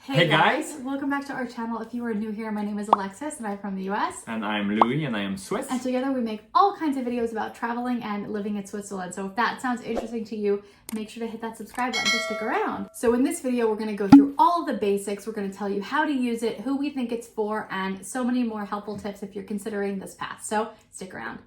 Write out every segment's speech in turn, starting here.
Hey guys! Welcome back to our channel. If you are new here, my name is Alexis and I'm from the US. And I'm Louis and I am Swiss. And together we make all kinds of videos about traveling and living in Switzerland. So if that sounds interesting to you, make sure to hit that subscribe button to stick around. So in this video, we're going to go through all of the basics. We're going to tell you how to use it, who we think it's for, and so many more helpful tips if you're considering this path. So stick around.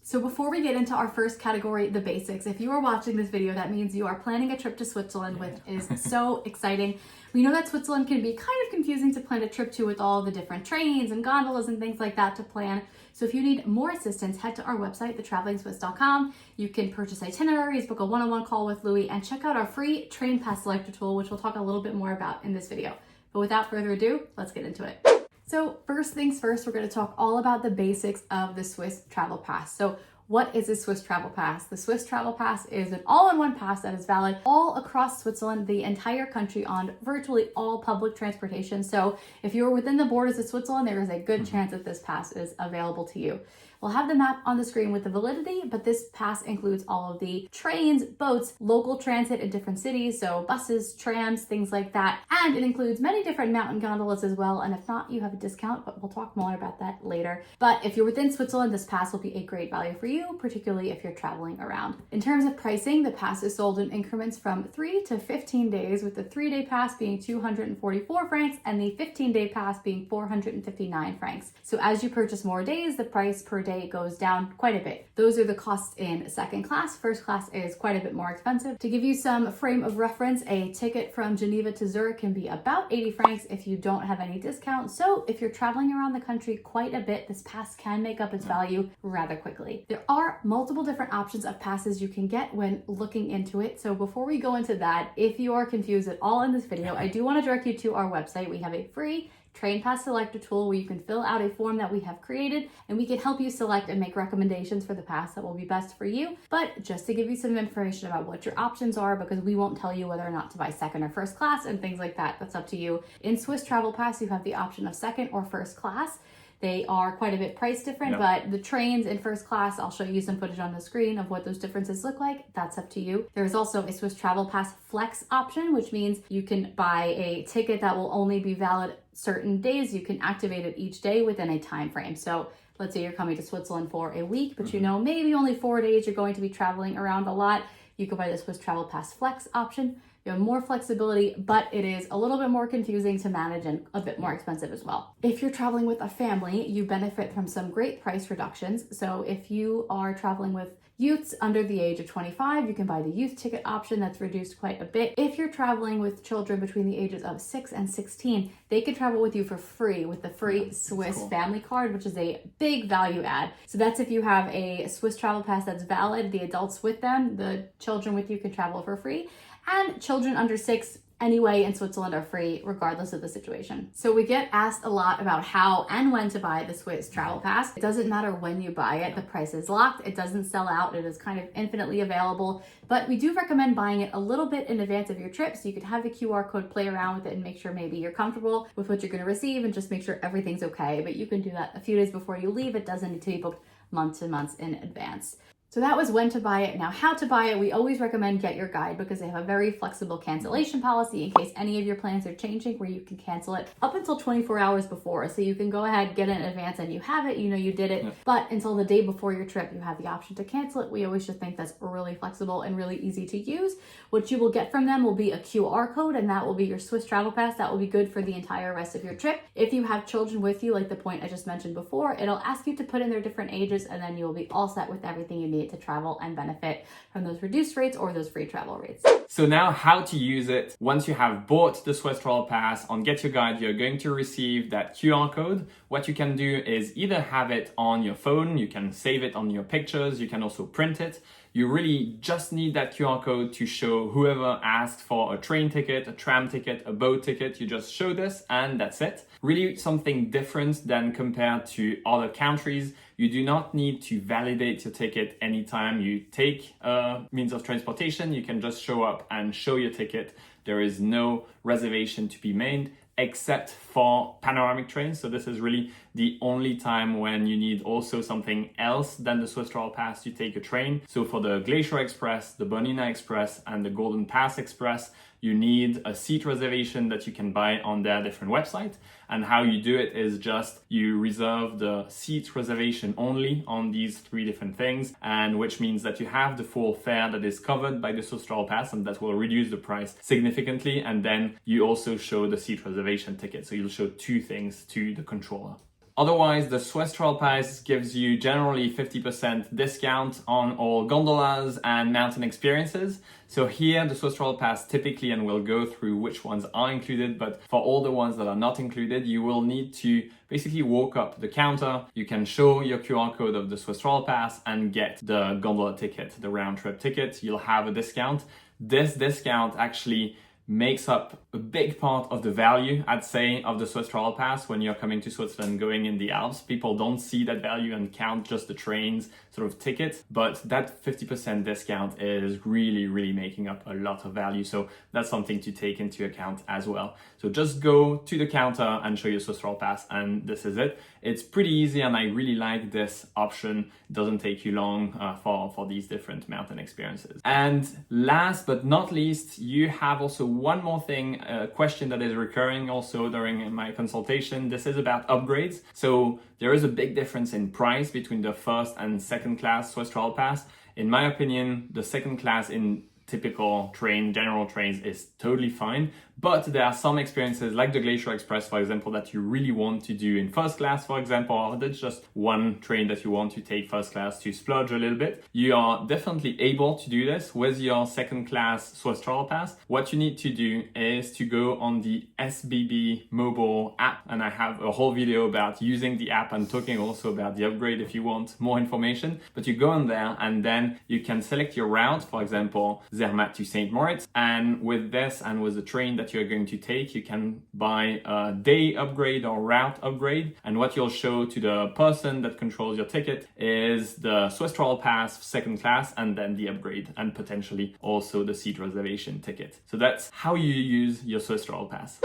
So before we get into our first category, the basics, if you are watching this video, that means you are planning a trip to Switzerland, which is so exciting. We know that Switzerland can be kind of confusing to plan a trip to with all the different trains and gondolas and things like that to plan. So if you need more assistance, head to our website, thetraveling.swiss.com. You can purchase itineraries, book a one-on-one call with Louis, and check out our free train pass selector tool, which we'll talk a little bit more about in this video. But without further ado, let's get into it. So first things first, we're going to talk all about the basics of the Swiss Travel Pass. So what is a Swiss Travel Pass? The Swiss Travel Pass is an all-in-one pass that is valid all across Switzerland, the entire country, on virtually all public transportation. So if you're within the borders of Switzerland, there is a good chance that this pass is available to you. We'll have the map on the screen with the validity, but this pass includes all of the trains, boats, local transit in different cities, so buses, trams, things like that. And it includes many different mountain gondolas as well. And if not, you have a discount, but we'll talk more about that later. But if you're within Switzerland, this pass will be a great value for you, particularly if you're traveling around. In terms of pricing, the pass is sold in increments from 3 to 15 days, with the 3-day pass being 244 francs and the 15-day pass being 459 francs. So as you purchase more days, the price per day goes down quite a bit. Those are the costs in second class. First class is quite a bit more expensive. To give you some frame of reference, a ticket from Geneva to Zurich can be about 80 francs if you don't have any discount. So if you're traveling around the country quite a bit, this pass can make up its value rather quickly. There are multiple different options of passes you can get when looking into it. So before we go into that, if you are confused at all in this video, I do want to direct you to our website. We have a free Train Pass Selector tool where you can fill out a form that we have created, and we can help you select and make recommendations for the pass that will be best for you. But just to give you some information about what your options are, because we won't tell you whether or not to buy second or first class and things like that. That's up to you. In Swiss Travel Pass, you have the option of second or first class. They are quite a bit price different, but the trains in first class, I'll show you some footage on the screen of what those differences look like. That's up to you. There's also a Swiss Travel Pass Flex option, which means you can buy a ticket that will only be valid certain days. You can activate it each day within a time frame. So let's say you're coming to Switzerland for a week, but you know maybe only 4 days you're going to be traveling around a lot. You can buy the Swiss Travel Pass Flex option. You have more flexibility, but it is a little bit more confusing to manage and a bit more expensive as well. If you're traveling with a family, you benefit from some great price reductions. So if you are traveling with youths under the age of 25, you can buy the youth ticket option that's reduced quite a bit. If you're traveling with children between the ages of 6 and 16, they can travel with you for free with the free Swiss family card, which is a big value add. So that's if you have a Swiss Travel Pass that's valid, the adults with them, the children with you can travel for free. And children under 6 anyway in Switzerland are free regardless of the situation. So we get asked a lot about how and when to buy the Swiss Travel Pass. It doesn't matter when you buy it, the price is locked, it doesn't sell out, it is kind of infinitely available, but we do recommend buying it a little bit in advance of your trip so you can have the QR code, play around with it, and make sure maybe you're comfortable with what you're going to receive and just make sure everything's okay. But you can do that a few days before you leave. It doesn't need to be booked months and months in advance. So that was when to buy it. Now, how to buy it, we always recommend Get Your Guide because they have a very flexible cancellation policy in case any of your plans are changing, where you can cancel it up until 24 hours before. So you can go ahead, get it in advance, and you have it, you know you did it. But until the day before your trip, you have the option to cancel it. We always just think that's really flexible and really easy to use. What you will get from them will be a QR code, and that will be your Swiss Travel Pass. That will be good for the entire rest of your trip. If you have children with you, like the point I just mentioned before, it'll ask you to put in their different ages, and then you will be all set with everything you need to travel and benefit from those reduced rates or those free travel rates. So now how to use it. Once you have bought the Swiss Travel Pass on Get Your Guide, you're going to receive that QR code. What you can do is either have it on your phone, you can save it on your pictures, you can also print it. You really just need that QR code to show whoever asked for a train ticket, a tram ticket, a boat ticket. You just show this and that's it. Really something different than compared to other countries. You do not need to validate your ticket anytime you take a means of transportation. You can just show up and show your ticket. There is no reservation to be made except for panoramic trains. So this is really the only time when you need also something else than the Swiss Travel Pass to take a train. So for the Glacier Express, the Bernina Express, and the Golden Pass Express, you need a seat reservation that you can buy on their different website. And how you do it is just you reserve the seat reservation only on these 3 different things, and which means that you have the full fare that is covered by the Swiss Travel Pass, and that will reduce the price significantly. And then you also show the seat reservation ticket. So you'll show 2 things to the controller. Otherwise, the Swiss Travel Pass gives you generally 50% discount on all gondolas and mountain experiences. So here, the Swiss Travel Pass typically, and we'll go through which ones are included, but for all the ones that are not included, you will need to basically walk up the counter. You can show your QR code of the Swiss Travel Pass and get the gondola ticket, the round trip ticket. You'll have a discount. This discount actually makes up a big part of the value, I'd say, of the Swiss Travel Pass when you're coming to Switzerland going in the Alps. People don't see that value and count just the trains sort of ticket, but that 50% discount is really making up a lot of value. So that's something to take into account as well. So just go to the counter and show your Swiss Travel Pass, and this is it. It's pretty easy, and I really like this option. It doesn't take you long for these different mountain experiences. And last but not least, you have also one more thing, a question that is recurring also during my consultation. This is about upgrades. So there is a big difference in price between the first and second class Swiss Travel Pass. In my opinion, the second class in typical general trains is totally fine, but there are some experiences like the Glacier Express, for example, that you really want to do in first class, for example, or that's just one train that you want to take first class to splurge a little bit. You are definitely able to do this with your second class Swiss Travel Pass. What you need to do is to go on the SBB mobile app, and I have a whole video about using the app and talking also about the upgrade if you want more information. But you go on there and then you can select your route, for example, Zermatt to St. Moritz, and with this and with the train that you're going to take, you can buy a day upgrade or route upgrade, and what you'll show to the person that controls your ticket is the Swiss Travel Pass second class and then the upgrade, and potentially also the seat reservation ticket. So that's how you use your Swiss Travel Pass.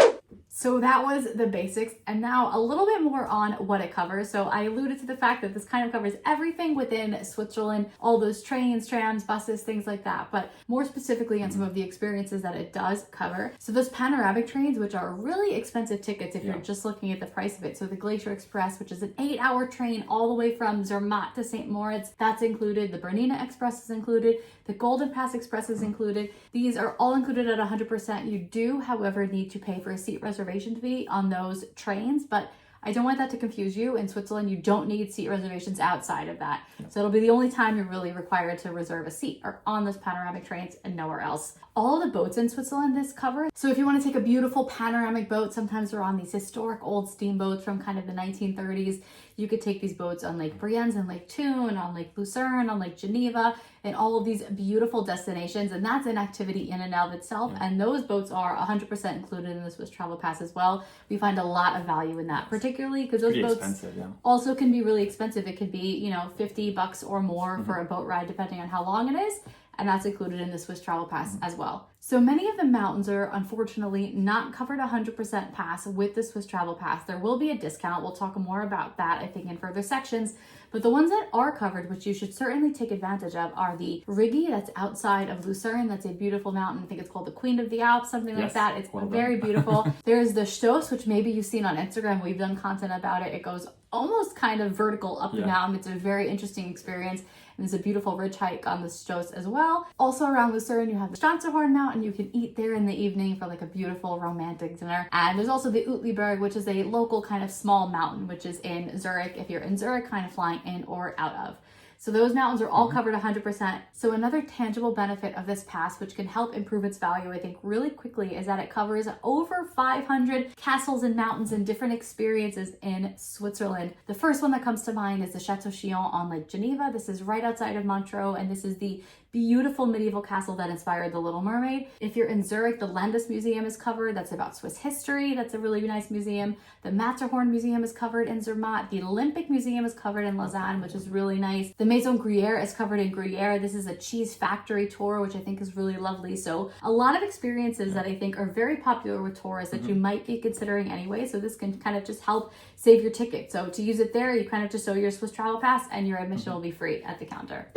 So that was the basics, and now a little bit more on what it covers. So I alluded to the fact that this kind of covers everything within Switzerland, all those trains, trams, buses, things like that, but more specifically on some of the experiences that it does cover. So those panoramic trains, which are really expensive tickets if you're just looking at the price of it. So the Glacier Express, which is an 8-hour train all the way from Zermatt to St. Moritz, that's included. The Bernina Express is included. The Golden Pass Express is included. These are all included at 100%. You do, however, need to pay for a seat reservation fee on those trains, but I don't want that to confuse you. In Switzerland, you don't need seat reservations outside of that. So it'll be the only time you're really required to reserve a seat or on those panoramic trains and nowhere else. All the boats in Switzerland this covers. So if you want to take a beautiful panoramic boat, sometimes they're on these historic old steamboats from kind of the 1930s. You could take these boats on Lake Brienz and Lake Thun, on Lake Lucerne, on Lake Geneva, and all of these beautiful destinations. And that's an activity in and of itself. And those boats are 100% included in the Swiss Travel Pass as well. We find a lot of value in that, particularly because those boats also can be really expensive. It could be, $50 or more for a boat ride, depending on how long it is. And that's included in the Swiss Travel Pass as well. So many of the mountains are unfortunately not covered 100% pass with the Swiss Travel Pass. There will be a discount. We'll talk more about that, I think, in further sections. But the ones that are covered, which you should certainly take advantage of, are the Rigi, that's outside of Lucerne. That's a beautiful mountain. I think it's called the Queen of the Alps, something like that. It's very beautiful. There's the Stoss, which maybe you've seen on Instagram. We've done content about it. It goes almost kind of vertical up the mountain. It's a very interesting experience. And there's a beautiful ridge hike on the Stoss as well. Also around Lucerne, you have the Stanzerhorn Mountain. You can eat there in the evening for like a beautiful romantic dinner. And there's also the Uetliberg, which is a local kind of small mountain, which is in Zurich, if you're in Zurich, kind of flying in or out of. So those mountains are all covered 100%. So another tangible benefit of this pass, which can help improve its value, I think, really quickly, is that it covers over 500 castles and mountains and different experiences in Switzerland. The first one that comes to mind is the Chateau Chillon on Lake Geneva. This is right outside of Montreux, and this is the beautiful medieval castle that inspired The Little Mermaid. If you're in Zurich, the Landesmuseum is covered. That's about Swiss history. That's a really nice museum. The Matterhorn Museum is covered in Zermatt. The Olympic Museum is covered in Lausanne, which is really nice. The Maison Gruyere is covered in Gruyere. This is a cheese factory tour, which I think is really lovely. So a lot of experiences that I think are very popular with tours that you might be considering anyway. So this can kind of just help save your ticket. So to use it there, you kind of just show your Swiss Travel Pass and your admission will be free at the counter.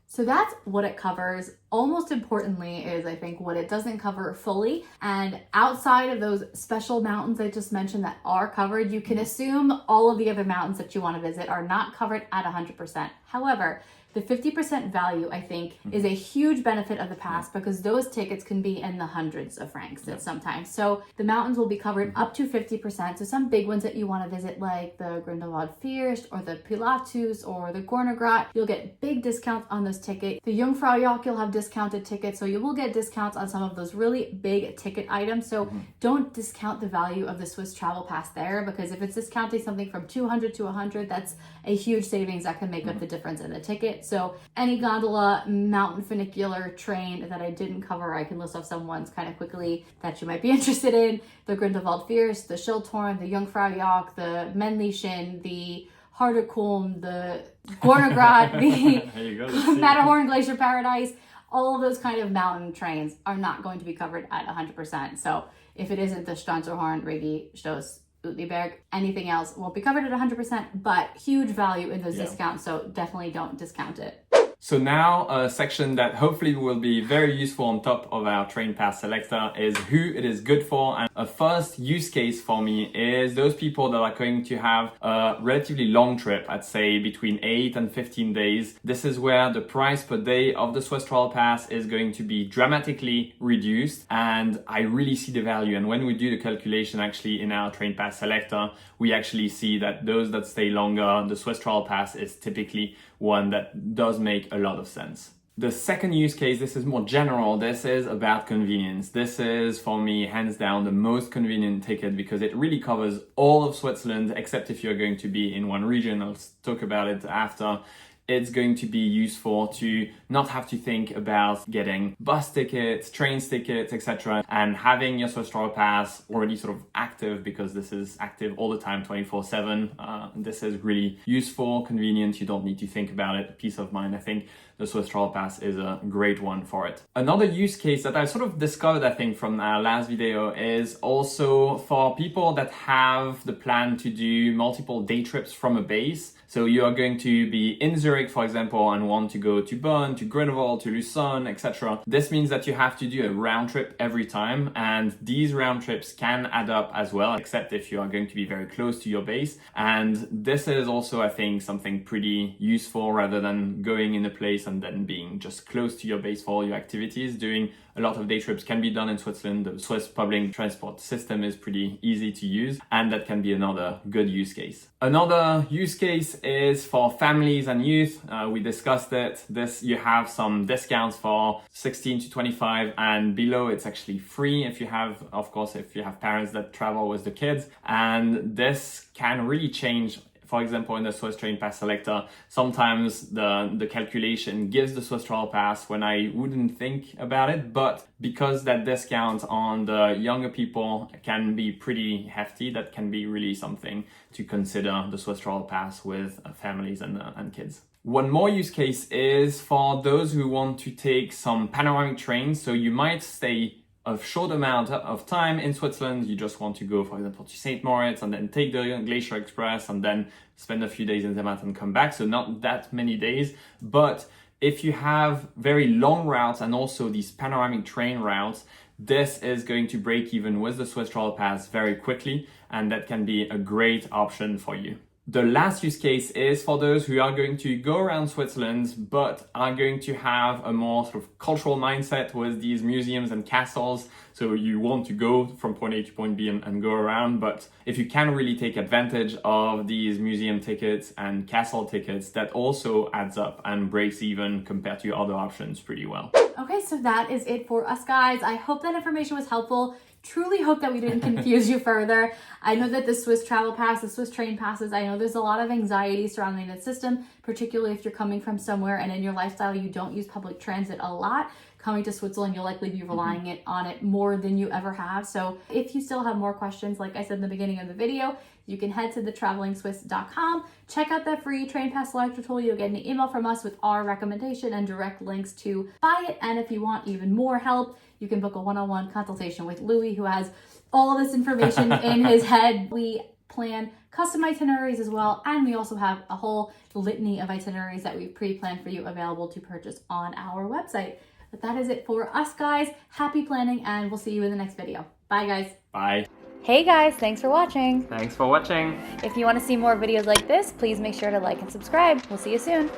So that's what it covers. Almost importantly is, I think, what it doesn't cover fully. And outside of those special mountains I just mentioned that are covered, you can assume all of the other mountains that you want to visit are not covered at 100%. However, the 50% value, I think, is a huge benefit of the pass because those tickets can be in the hundreds of francs sometimes. So the mountains will be covered up to 50%. So some big ones that you want to visit, like the Grindelwald Fürst or the Pilatus or the Gornergrat, you'll get big discounts on those tickets. The Jungfraujoch, you'll have discounted tickets. So you will get discounts on some of those really big ticket items. So don't discount the value of the Swiss Travel Pass there, because if it's discounting something from 200 to 100, that's a huge savings that can make up the difference in the ticket. So any gondola, mountain funicular, train that I didn't cover, I can list off some ones kind of quickly that you might be interested in. The Grindelwald Fürst, the Schilthorn, the Jungfraujoch, the Männlichen, the Harderkulm, the Gornergrat, the Matterhorn Glacier Paradise. All of those kind of mountain trains are not going to be covered at 100%. So if it isn't the Stranzerhorn, Rigi, Stoss, Uetliberg, anything else won't be covered at 100%, but huge value in those discounts, so definitely don't discount it. So now a section that hopefully will be very useful on top of our train pass selector is who it is good for. And a first use case for me is those people that are going to have a relatively long trip, I'd say between 8 and 15 days. This is where the price per day of the Swiss Travel Pass is going to be dramatically reduced, and I really see the value. And when we do the calculation actually in our train pass selector, we actually see that those that stay longer, the Swiss Travel Pass is typically one that does make a lot of sense. The second use case, this is more general. This is about convenience. This is, for me, hands down the most convenient ticket because it really covers all of Switzerland, except if you're going to be in one region. I'll talk about it after. It's going to be useful to not have to think about getting bus tickets, train tickets, etc. And having your Swiss Travel Pass already sort of active, because this is active all the time, 24/7. This is really useful, convenient. You don't need to think about it. Peace of mind. I think the Swiss Travel Pass is a great one for it. Another use case that I sort of discovered, I think, from our last video is also for people that have the plan to do multiple day trips from a base. So you are going to be in Zurich, for example, and want to go to Bern, to Grünewald, to Lucerne, etc. This means that you have to do a round trip every time, and these round trips can add up as well, except if you are going to be very close to your base. And this is also, I think, something pretty useful rather than going in a place and then being just close to your base for all your activities. Doing a lot of day trips can be done in Switzerland. The Swiss public transport system is pretty easy to use, and that can be another good use case. Another use case is for families and youth. We discussed it. You have some discounts for 16 to 25 and below. It's actually free if you have, of course, if you have parents that travel with the kids. And this can really change. For example, in the Swiss Train Pass selector, sometimes the calculation gives the Swiss Travel Pass when I wouldn't think about it, but because that discount on the younger people can be pretty hefty, that can be really something to consider, the Swiss Travel Pass with families and kids. One more use case is for those who want to take some panoramic trains. So you might stay a short amount of time in Switzerland. You just want to go, for example, to St. Moritz and then take the Glacier Express and then spend a few days in Zermatt and come back. So not that many days, but if you have very long routes and also these panoramic train routes, this is going to break even with the Swiss Travel Pass very quickly, and that can be a great option for you. The last use case is for those who are going to go around Switzerland, but are going to have a more sort of cultural mindset with these museums and castles. So you want to go from point A to point B and go around, but if you can really take advantage of these museum tickets and castle tickets, that also adds up and breaks even compared to your other options pretty well. Okay, so that is it for us, guys. I hope that information was helpful. Truly hope that we didn't confuse you further. I know that the Swiss Travel Pass, the Swiss Train Passes, I know there's a lot of anxiety surrounding that system, particularly if you're coming from somewhere and in your lifestyle you don't use public transit a lot. coming to Switzerland, you'll likely be relying on it more than you ever have. So if you still have more questions, like I said in the beginning of the video, you can head to thetraveling.swiss.com, check out that free Train Pass Selector tool. You'll get an email from us with our recommendation and direct links to buy it. And if you want even more help, you can book a one-on-one consultation with Louis, who has all this information in his head. We plan custom itineraries as well, and we also have a whole litany of itineraries that we've pre-planned for you available to purchase on our website. But that is it for us, guys. Happy planning, and we'll see you in the next video. Bye, guys. Bye. Hey guys, thanks for watching. Thanks for watching. If you want to see more videos like this, please make sure to like and subscribe. We'll see you soon.